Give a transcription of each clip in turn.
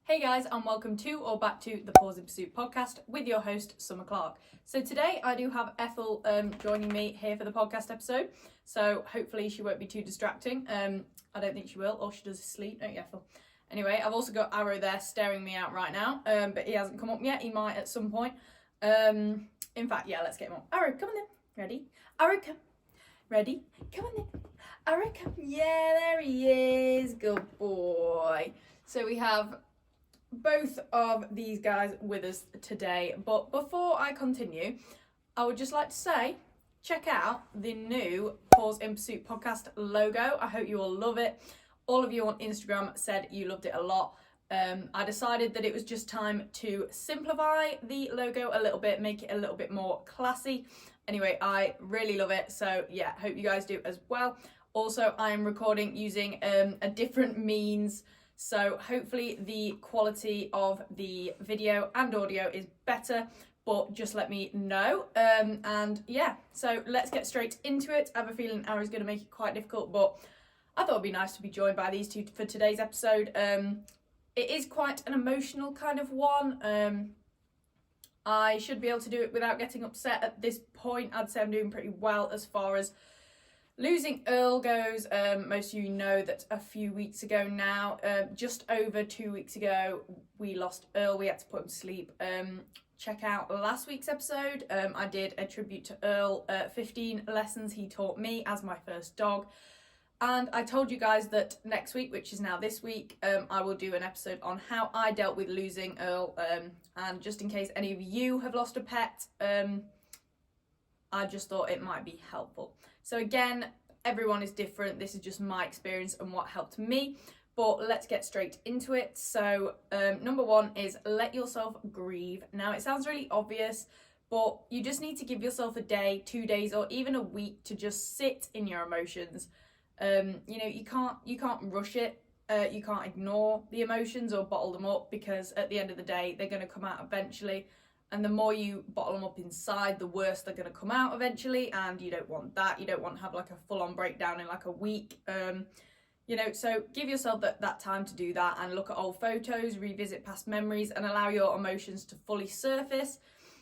Hey guys, and welcome to or back to the Paws in Pursuit podcast with your host Summer Clark. So today I do have Ethel joining me here for the podcast episode. So hopefully she won't be too distracting. I don't think she will, or she does sleep, don't you, Ethel? Anyway, I've also got Arrow there staring me out right now, but he hasn't come up yet. He might at some point. In fact, yeah, let's get him on. Arrow, come on then. Ready? Arrow, come. Ready? Come on then. Arrow, come. Yeah, there he is. Good boy. So we have both of these guys with us today, but before I continue, I would just like to say, check out the new Paws in Pursuit podcast logo. I hope you all love it. All of you on Instagram said you loved it a lot. I decided that it was just time to simplify the logo a little bit, make it a little bit more classy. Anyway, I really love it, so yeah, hope you guys do as well. Also, I am recording using a different means, so hopefully the quality of the video and audio is better, but just let me know. And yeah, so let's get straight into it. I have a feeling Arrow's going to make it quite difficult, but I thought it'd be nice to be joined by these two for today's episode. It is quite an emotional kind of one. I should be able to do it without getting upset at this point. I'd say I'm doing pretty well as far as losing Earl goes. Most of you know that a few weeks ago now, just over 2 weeks ago, we lost Earl. We had to put him to sleep. Check out last week's episode. I did a tribute to Earl, 15 lessons he taught me as my first dog. And I told you guys that next week, which is now this week, I will do an episode on how I dealt with losing Earl. And just in case any of you have lost a pet, I just thought it might be helpful. So again, everyone is different. This is just my experience and what helped me. But let's get straight into it. So number one is let yourself grieve. Now it sounds really obvious, but you just need to give yourself a day, 2 days, or even a week to just sit in your emotions. You can't rush it. You can't ignore the emotions or bottle them up, because at the end of the day, they're going to come out eventually. And the more you bottle them up inside, the worse they're going to come out eventually. And you don't want that. You don't want to have like a full-on breakdown in like a week. So give yourself that time to do that and look at old photos, revisit past memories, and allow your emotions to fully surface.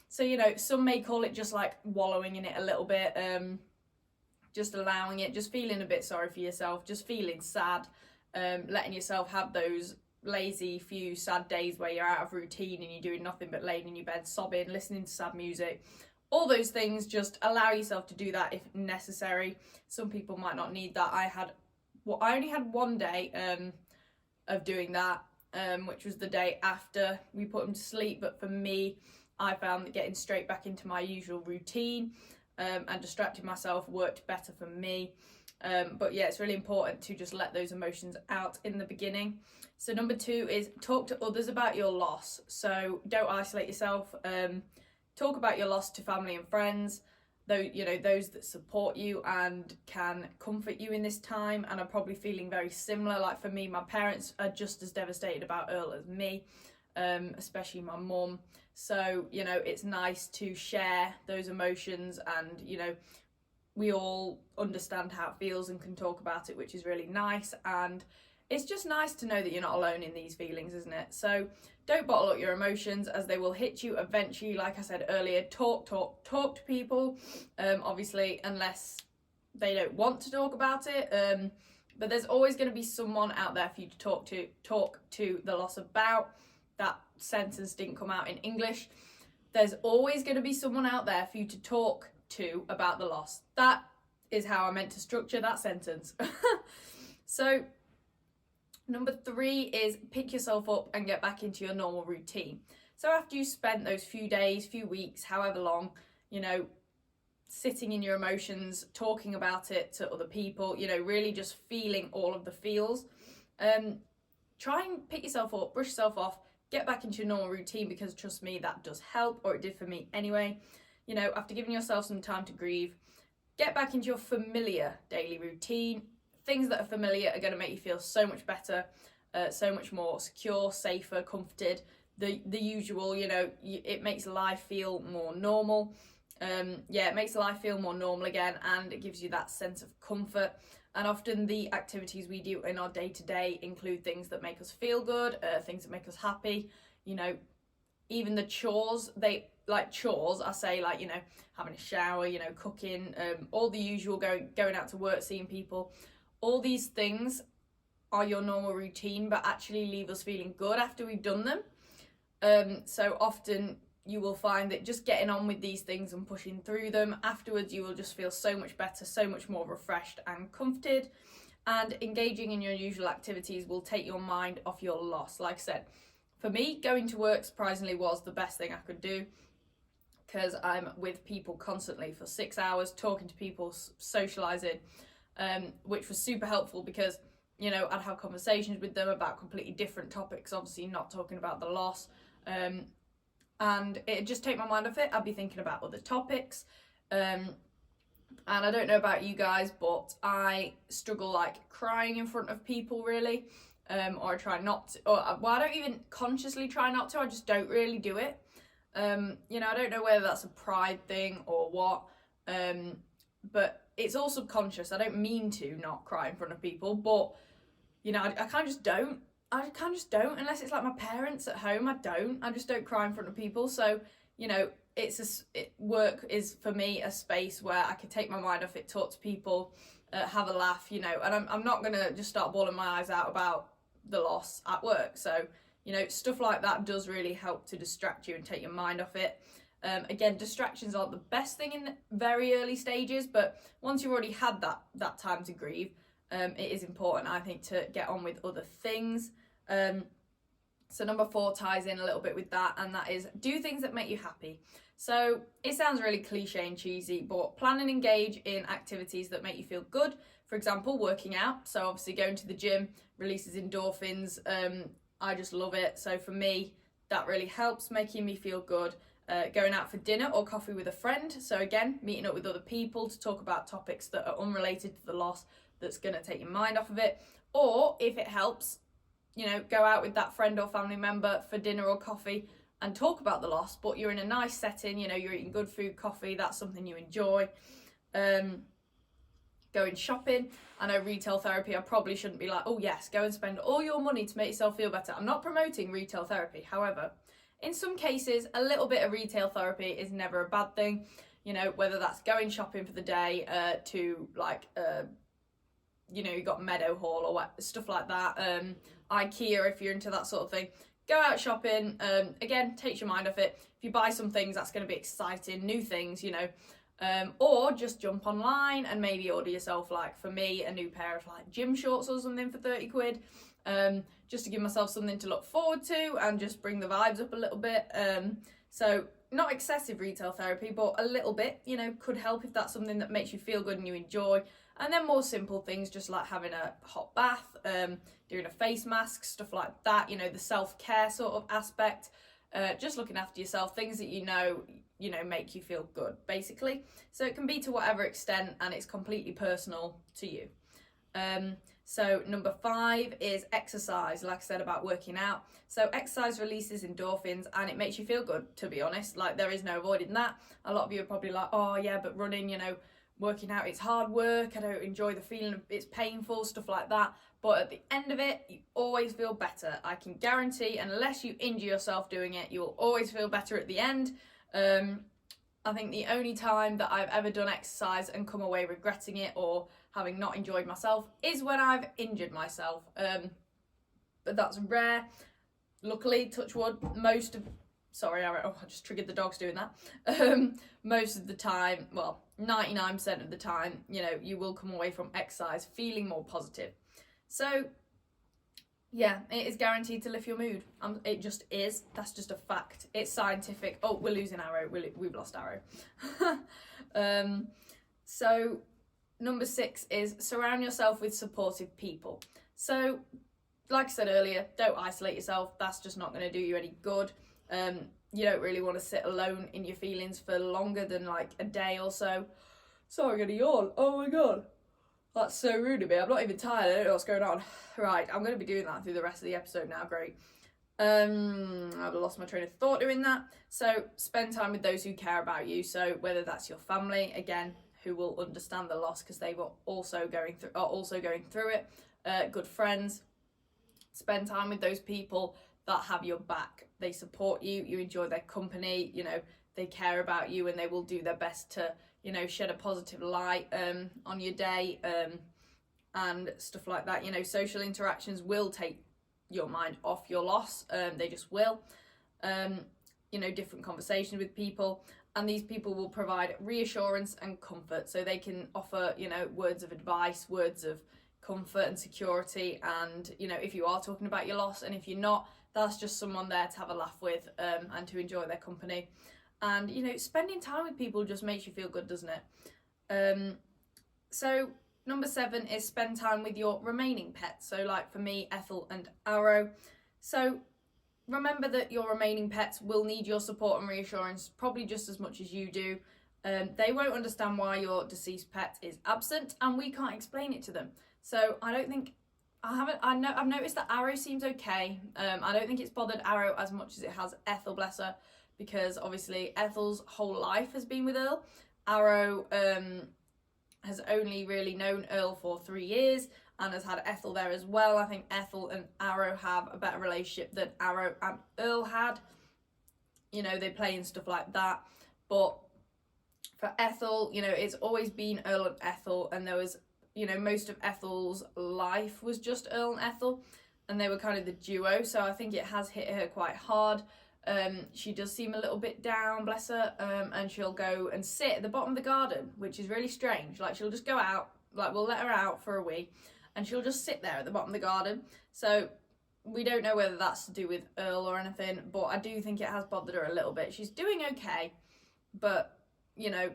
So, some may call it just like wallowing in it a little bit, just allowing it, just feeling a bit sorry for yourself, just feeling sad, letting yourself have those lazy few sad days where you're out of routine and you're doing nothing but laying in your bed sobbing, listening to sad music. All those things, just allow yourself to do that if necessary. Some people might not need that. I only had 1 day of doing that, which was the day after we put him to sleep. But for me, I found that getting straight back into my usual routine and distracting myself worked better for me. But yeah, it's really important to just let those emotions out in the beginning. So number 2 is talk to others about your loss. So don't isolate yourself. Talk about your loss to family and friends, those that support you and can comfort you in this time and are probably feeling very similar. Like for me, my parents are just as devastated about Earl as me, especially my mum. So, it's nice to share those emotions and, we all understand how it feels and can talk about it, which is really nice. And it's just nice to know that you're not alone in these feelings, isn't it? So don't bottle up your emotions, as they will hit you eventually. Like I said earlier, talk to people, obviously, unless they don't want to talk about it. But there's always going to be someone out there for you to talk to the loss about. That sentence didn't come out in English. There's always going to be someone out there for you to talk to about the loss. That is how I meant to structure that sentence. So number 3 is pick yourself up and get back into your normal routine. So after you spent those few days, few weeks, however long, sitting in your emotions, talking about it to other people, really just feeling all of the feels, try and pick yourself up, brush yourself off, get back into your normal routine, because trust me, that does help, or it did for me anyway. After giving yourself some time to grieve, get back into your familiar daily routine. Things that are familiar are going to make you feel so much better, so much more secure, safer, comforted. The usual, it makes life feel more normal. It makes life feel more normal again, and it gives you that sense of comfort. And often the activities we do in our day-to-day include things that make us feel good, things that make us happy. Even the chores, I say, having a shower, cooking, all the usual, going out to work, seeing people. All these things are your normal routine, but actually leave us feeling good after we've done them. So often you will find that just getting on with these things and pushing through them, afterwards you will just feel so much better, so much more refreshed and comforted. And engaging in your usual activities will take your mind off your loss. Like I said, for me, going to work surprisingly was the best thing I could do, because I'm with people constantly for 6 hours, talking to people, socialising, which was super helpful because, I'd have conversations with them about completely different topics, obviously not talking about the loss. And it'd just take my mind off it. I'd be thinking about other topics. And I don't know about you guys, but I struggle crying in front of people, really. Or I try not to, I don't even consciously try not to, I just don't really do it. I don't know whether that's a pride thing or what, but it's all subconscious. I don't mean to not cry in front of people, but, I kind of just don't. Unless it's my parents at home, I just don't cry in front of people. So, work is for me a space where I can take my mind off it, talk to people, have a laugh, and I'm not going to just start bawling my eyes out about the loss at work. So, stuff like that does really help to distract you and take your mind off it. Again, distractions aren't the best thing in the very early stages, but once you've already had that time to grieve, it is important, I think, to get on with other things. So number 4 ties in a little bit with that, and that is do things that make you happy. So it sounds really cliche and cheesy, but plan and engage in activities that make you feel good. For example, working out. So obviously going to the gym releases endorphins. I just love it. So for me, that really helps, making me feel good. Going out for dinner or coffee with a friend. So again, meeting up with other people to talk about topics that are unrelated to the loss, that's going to take your mind off of it. Or if it helps, go out with that friend or family member for dinner or coffee and talk about the loss, but you're in a nice setting, you're eating good food, coffee, that's something you enjoy. Going shopping. I know retail therapy, I probably shouldn't be oh yes, go and spend all your money to make yourself feel better. I'm not promoting retail therapy. However, in some cases, a little bit of retail therapy is never a bad thing. Whether that's going shopping for the day to you've got Meadow Hall or stuff like that. IKEA, if you're into that sort of thing. Go out shopping. Again, takes your mind off it. If you buy some things, that's going to be exciting, new things, or just jump online and maybe order yourself, for me, a new pair of gym shorts or something for 30 quid. Just to give myself something to look forward to and just bring the vibes up a little bit. So not excessive retail therapy, but a little bit, could help if that's something that makes you feel good and you enjoy. And then more simple things, just like having a hot bath, doing a face mask, stuff like that, the self-care sort of aspect, just looking after yourself, things that make you feel good, basically. So it can be to whatever extent, and it's completely personal to you. So number 5 is exercise, like I said about working out. So exercise releases endorphins and it makes you feel good, to be honest. There is no avoiding that. A lot of you are probably oh yeah, but running, working out, it's hard work, I don't enjoy the feeling of it's painful, stuff like that. But at the end of it, you always feel better. I can guarantee, unless you injure yourself doing it, you will always feel better at the end. I think the only time that I've ever done exercise and come away regretting it or having not enjoyed myself is when I've injured myself. But that's rare. Luckily, touch wood, sorry, I just triggered the dogs doing that. Most of the time, 99% of the time, you will come away from exercise feeling more positive. So, yeah, it is guaranteed to lift your mood. It just is. That's just a fact. It's scientific. Oh, we're losing Arrow. We've lost Arrow. So, number 6 is surround yourself with supportive people. So, like I said earlier, don't isolate yourself. That's just not going to do you any good. You don't really want to sit alone in your feelings for longer than a day or so. Sorry, I'm going to yawn. Oh my god. That's so rude of me. I'm not even tired. I don't know what's going on. Right, I'm going to be doing that through the rest of the episode now. Great. I've lost my train of thought doing that. So spend time with those who care about you. So whether that's your family, again, who will understand the loss because they are also going through it. Good friends. Spend time with those people that have your back. They support you, you enjoy their company, you know, they care about you, and they will do their best to, you know, shed a positive light on your day, and stuff like that. You know, social interactions will take your mind off your loss. They just will. You know, different conversations with people, and these people will provide reassurance and comfort. So they can offer, you know, words of advice, words of comfort and security. And, you know, if you are talking about your loss, and if you're not, that's just someone there to have a laugh with, and to enjoy their company. And, you know, spending time with people just makes you feel good, doesn't it? So number 7 is spend time with your remaining pets. So like for me, Ethel and Arrow. So remember that your remaining pets will need your support and reassurance probably just as much as you do. They won't understand why your deceased pet is absent, and we can't explain it to them. So I've noticed that Arrow seems okay. I don't think it's bothered Arrow as much as it has Ethel, bless her, because obviously Ethel's whole life has been with Earl. Arrow has only really known Earl for 3 years and has had Ethel there as well. I think Ethel and Arrow have a better relationship than Arrow and Earl had. You know, they play and stuff like that. But for Ethel, you know, it's always been Earl and Ethel, and there was, you know, most of Ethel's life was just Earl and Ethel, and they were kind of the duo. So I think it has hit her quite hard. She does seem a little bit down, bless her, and she'll go and sit at the bottom of the garden, which is really strange. Like, she'll just go out, like, we'll let her out for a wee, and she'll just sit there at the bottom of the garden. So we don't know whether that's to do with Earl or anything, but I do think it has bothered her a little bit. She's doing okay, but, you know,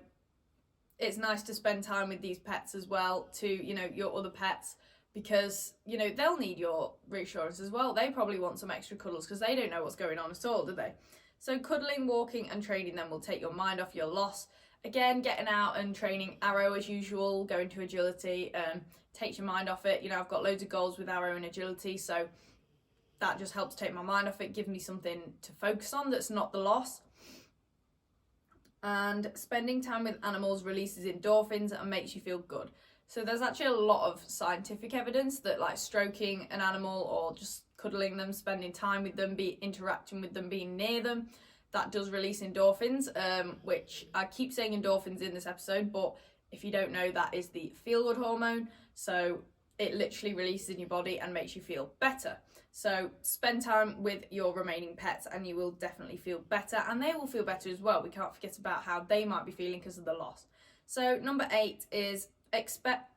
it's nice to spend time with these pets as well, to, you know, your other pets, because, you know, they'll need your reassurance as well. They probably want some extra cuddles because they don't know what's going on at all, do they? So cuddling, walking and training them will take your mind off your loss. Again, getting out and training Arrow as usual, going to agility, takes your mind off it. You know, I've got loads of goals with Arrow and agility, so that just helps take my mind off it, give me something to focus on that's not the loss. And spending time with animals releases endorphins and makes you feel good. So there's actually a lot of scientific evidence that, like, stroking an animal or just cuddling them, spending time with them, interacting with them, being near them, that does release endorphins, which I keep saying endorphins in this episode, but if you don't know, that is the feel-good hormone. So it literally releases in your body and makes you feel better. So spend time with your remaining pets and you will definitely feel better, and they will feel better as well. We can't forget about how they might be feeling because of the loss. So number 8 is expect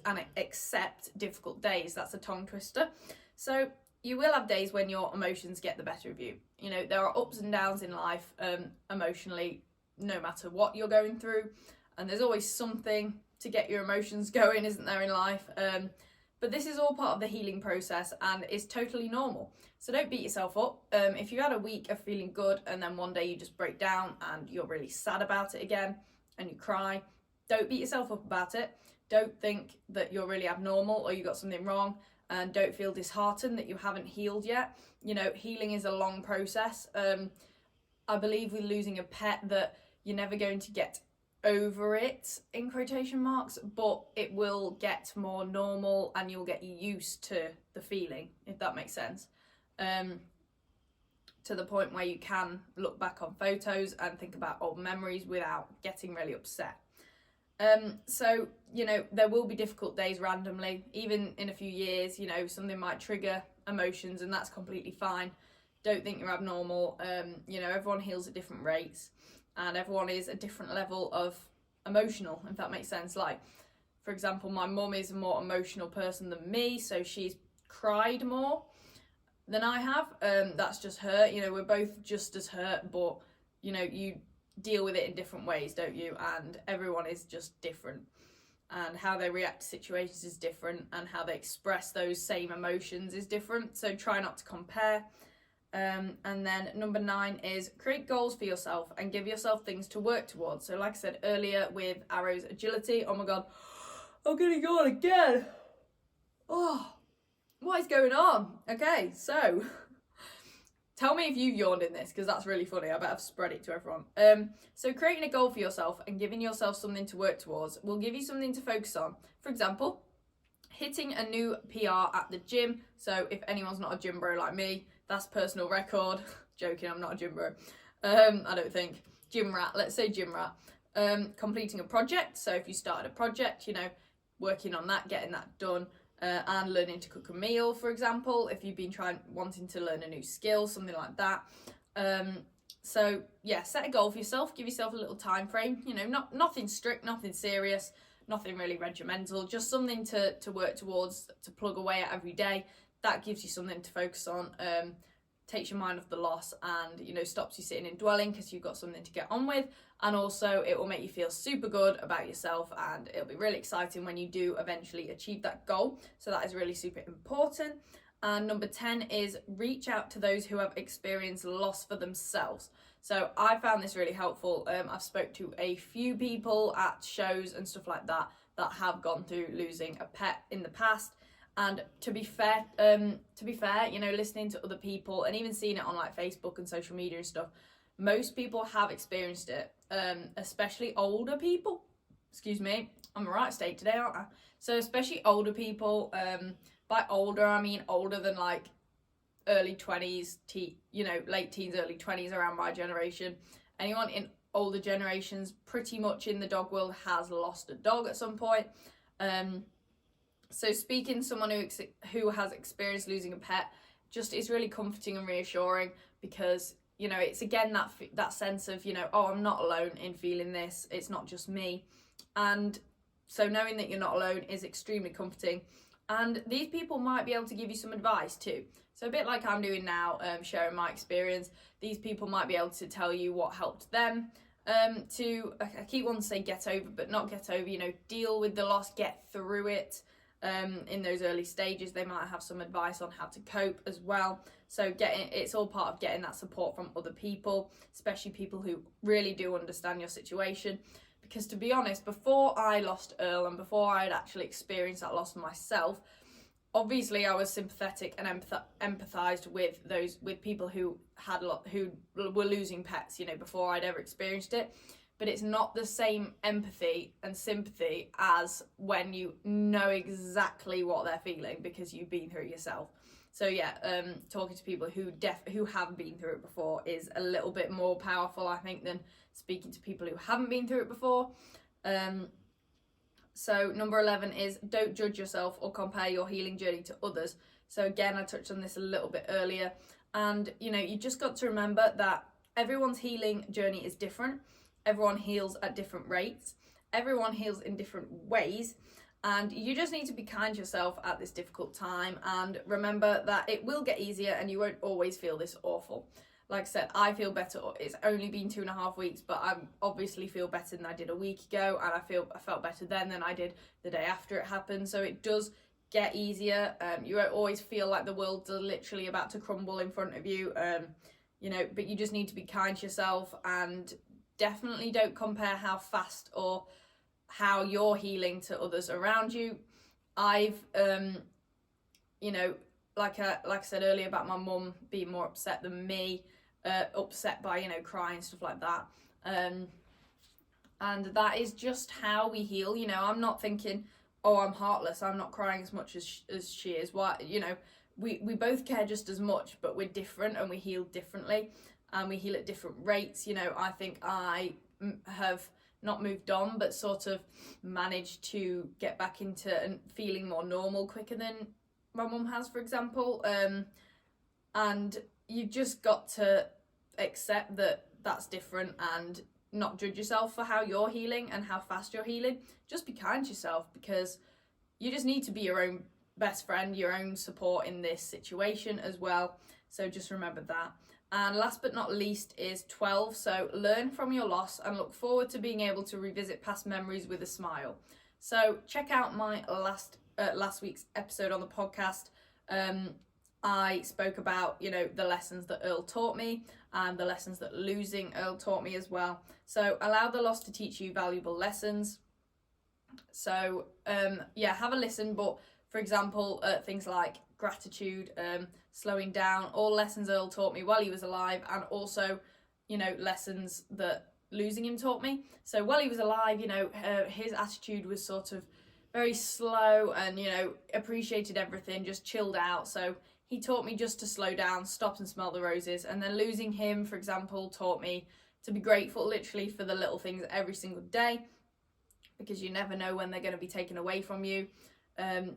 and accept difficult days. That's a tongue twister. So you will have days when your emotions get the better of you. You know, there are ups and downs in life, emotionally, no matter what you're going through, and there's always something to get your emotions going, isn't there, in life? But this is all part of the healing process and it's totally normal. So don't beat yourself up. If you had a week of feeling good and then one day you just break down and you're really sad about it again and you cry, don't beat yourself up about it. Don't think that you're really abnormal or you got something wrong, and don't feel disheartened that you haven't healed yet. You know, healing is a long process. I believe with losing a pet that you're never going to get over it, in quotation marks, but it will get more normal and you'll get used to the feeling, if that makes sense. To the point where you can look back on photos and think about old memories without getting really upset. So, you know, there will be difficult days randomly, even in a few years. You know, something might trigger emotions and that's completely fine. Don't think you're abnormal. You know, everyone heals at different rates and everyone is a different level of emotional, if that makes sense. Like, for example, my mum is a more emotional person than me, so she's cried more than I have. That's just her. You know, we're both just as hurt, but, you know, you deal with it in different ways, don't you? And everyone is just different, and how they react to situations is different, and how they express those same emotions is different. So try not to compare. And then number 9 is create goals for yourself and give yourself things to work towards. So like I said earlier with Arrow's agility, oh my god, I'm gonna go on again. Oh, what is going on? Okay, so Tell me if you've yawned in this, because that's really funny. I bet I've spread it to everyone. So creating a goal for yourself and giving yourself something to work towards will give you something to focus on. For example, hitting a new PR at the gym. So if anyone's not a gym bro like me, that's personal record. Joking, I'm not a gym bro. I don't think. Gym rat, let's say gym rat. Completing a project. So if you started a project, working on that, getting that done. And learning to cook a meal, for example, if you've been wanting to learn a new skill, something like that. So yeah, set a goal for yourself, give yourself a little time frame, nothing strict, nothing serious, nothing really regimental, just something to work towards, to plug away at every day. That gives you something to focus on, takes your mind off the loss, and stops you sitting and dwelling because you've got something to get on with. And also it will make you feel super good about yourself, and it'll be really exciting when you do eventually achieve that goal. So that is really super important. And number 10 is reach out to those who have experienced loss for themselves. So I found this really helpful. I've spoke to a few people at shows and stuff like that have gone through losing a pet in the past. And to be fair, listening to other people and even seeing it on like Facebook and social media and stuff, most people have experienced it, especially older people. Excuse me, I'm in the right state today, aren't I? So especially older people, by older I mean older than like early 20s, late teens, early 20s, around my generation. Anyone in older generations, pretty much in the dog world, has lost a dog at some point. So speaking to someone who has experienced losing a pet just is really comforting and reassuring, because it's again that sense of oh, I'm not alone in feeling this, it's not just me. And so knowing that you're not alone is extremely comforting, and these people might be able to give you some advice too. So a bit like I'm doing now, sharing my experience, these people might be able to tell you what helped them I keep wanting to say get over, but not get over, deal with the loss, get through it. In those early stages, they might have some advice on how to cope as well. So it's all part of getting that support from other people, especially people who really do understand your situation. Because to be honest, before I lost Earl and before I had actually experienced that loss myself, obviously I was sympathetic and empathized with people who were losing pets, before I'd ever experienced it. But it's not the same empathy and sympathy as when you know exactly what they're feeling because you've been through it yourself. So yeah, talking to people who have been through it before is a little bit more powerful, I think, than speaking to people who haven't been through it before. So number 11 is don't judge yourself or compare your healing journey to others. So again, I touched on this a little bit earlier, and you just got to remember that everyone's healing journey is different. Everyone heals at different rates. Everyone heals in different ways. And you just need to be kind to yourself at this difficult time. And remember that it will get easier and you won't always feel this awful. Like I said, I feel better. It's only been 2.5 weeks, but I obviously feel better than I did a week ago. And I felt better then than I did the day after it happened. So it does get easier. You won't always feel like the world's literally about to crumble in front of you. But you just need to be kind to yourself, and definitely don't compare how fast or how you're healing to others around you. I've, like I said earlier about my mum being more upset than me, upset by, crying, stuff like that. And that is just how we heal. I'm not thinking, oh, I'm heartless, I'm not crying as much as she is. Why, we both care just as much, but we're different and we heal differently. And we heal at different rates. I think I have not moved on, but sort of managed to get back into feeling more normal quicker than my mum has, for example. And you just got to accept that that's different and not judge yourself for how you're healing and how fast you're healing. Just be kind to yourself, because you just need to be your own best friend, your own support in this situation as well. So just remember that. And last but not least is 12. So learn from your loss and look forward to being able to revisit past memories with a smile. So check out my last week's episode on the podcast. I spoke about, the lessons that Earl taught me and the lessons that losing Earl taught me as well. So allow the loss to teach you valuable lessons. So have a listen. But for example, things like gratitude, slowing down, all lessons Earl taught me while he was alive, and also, you know, lessons that losing him taught me. So while he was alive, you know, his attitude was sort of very slow and, you know, appreciated everything, just chilled out. So he taught me just to slow down, stop and smell the roses. And then losing him, for example, taught me to be grateful literally for the little things every single day, because you never know when they're going to be taken away from you.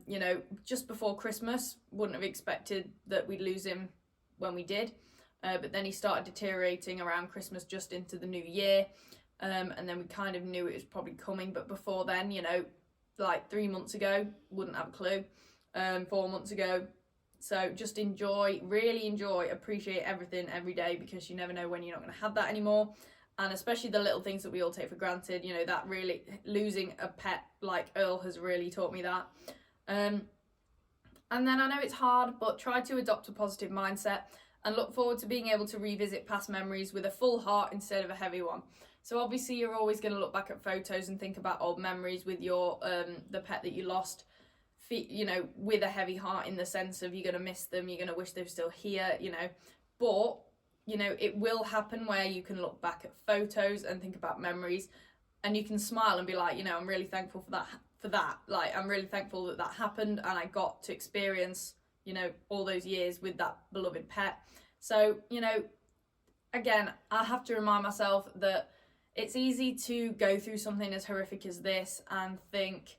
You know, just before Christmas, wouldn't have expected that we'd lose him when we did. But then he started deteriorating around Christmas, just into the new year. And then we kind of knew it was probably coming. But before then, you know, like 3 months ago, wouldn't have a clue. 4 months ago. So just enjoy, really enjoy, appreciate everything every day, because you never know when you're not going to have that anymore. And especially the little things that we all take for granted, you know, that really, losing a pet like Earl has really taught me that. And then I know it's hard, but try to adopt a positive mindset and look forward to being able to revisit past memories with a full heart instead of a heavy one. So obviously you're always going to look back at photos and think about old memories with your the pet that you lost, you know, with a heavy heart, in the sense of you're going to miss them, you're going to wish they were still here, you know. But, you know, it will happen where you can look back at photos and think about memories, and you can smile and be like, you know, I'm really thankful for that. Like, I'm really thankful that that happened and I got to experience, you know, all those years with that beloved pet. So, you know, again, I have to remind myself that it's easy to go through something as horrific as this and think,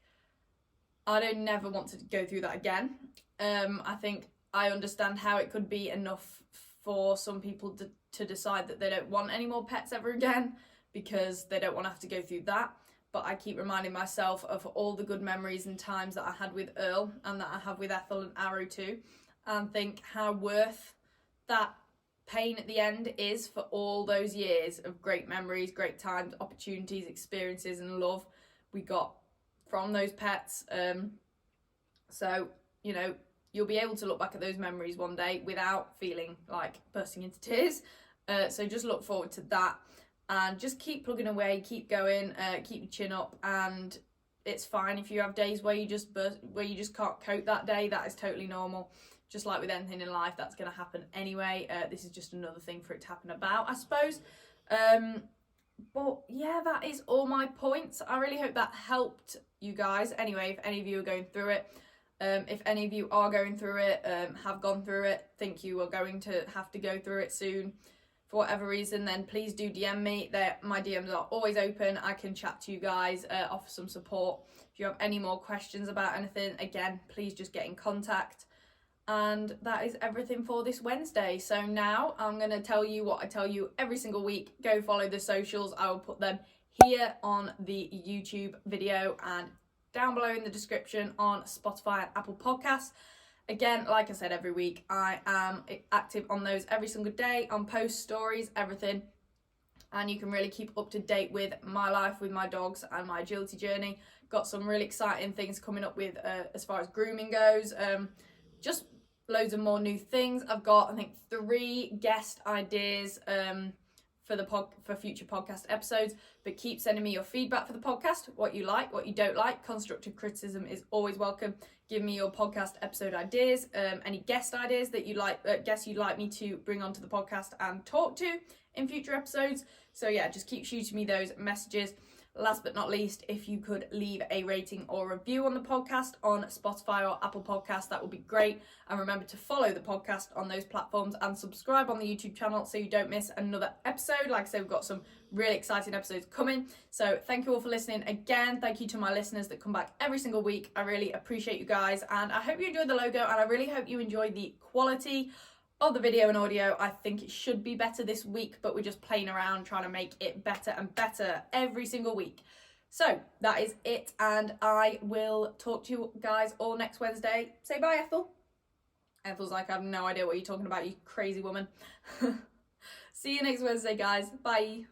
I don't never want to go through that again. I think I understand how it could be enough for some people to decide that they don't want any more pets ever again, because they don't want to have to go through that. But I keep reminding myself of all the good memories and times that I had with Earl and that I have with Ethel and Arrow too, and think how worth that pain at the end is for all those years of great memories, great times, opportunities, experiences and love we got from those pets. So, you know, you'll be able to look back at those memories one day without feeling like bursting into tears. So just look forward to that, and just keep plugging away, keep going, keep your chin up. And it's fine if you have days where you just can't cope that day. That is totally normal. Just like with anything in life, that's going to happen anyway. This is just another thing for it to happen about, I suppose. But yeah, that is all my points. I really hope that helped you guys. Anyway, if any of you are going through it, if any of you are going through it, have gone through it, think you are going to have to go through it soon for whatever reason, then please do DM me. My DMs are always open. I can chat to you guys, offer some support. If you have any more questions about anything, again, please just get in contact. And that is everything for this Wednesday. So now I'm going to tell you what I tell you every single week. Go follow the socials. I will put them here on the YouTube video and down below in the description on Spotify and Apple Podcasts. Again, like I said, every week I am active on those every single day, on posts, stories, everything. And you can really keep up to date with my life, with my dogs and my agility journey. Got some really exciting things coming up with as far as grooming goes. Just loads of more new things. I've got, I think, 3 guest ideas for future podcast episodes. But keep sending me your feedback for the podcast, what you like, what you don't like. Constructive criticism is always welcome. Give me your podcast episode ideas, any guest ideas that you like, guests you'd like me to bring onto the podcast and talk to in future episodes. So yeah, just keep shooting me those messages. Last but not least, if you could leave a rating or review on the podcast on Spotify or Apple Podcasts, that would be great. And remember to follow the podcast on those platforms and subscribe on the YouTube channel so you don't miss another episode. Like I said, we've got some really exciting episodes coming. So thank you all for listening again. Thank you to my listeners that come back every single week. I really appreciate you guys, and I hope you enjoyed the logo, and I really hope you enjoyed the quality of the video and audio. I think it should be better this week, but we're just playing around trying to make it better and better every single week. So that is it, and I will talk to you guys all next Wednesday. Say bye, Ethel. Ethel's like, I have no idea what you're talking about, you crazy woman. See you next Wednesday, guys. Bye.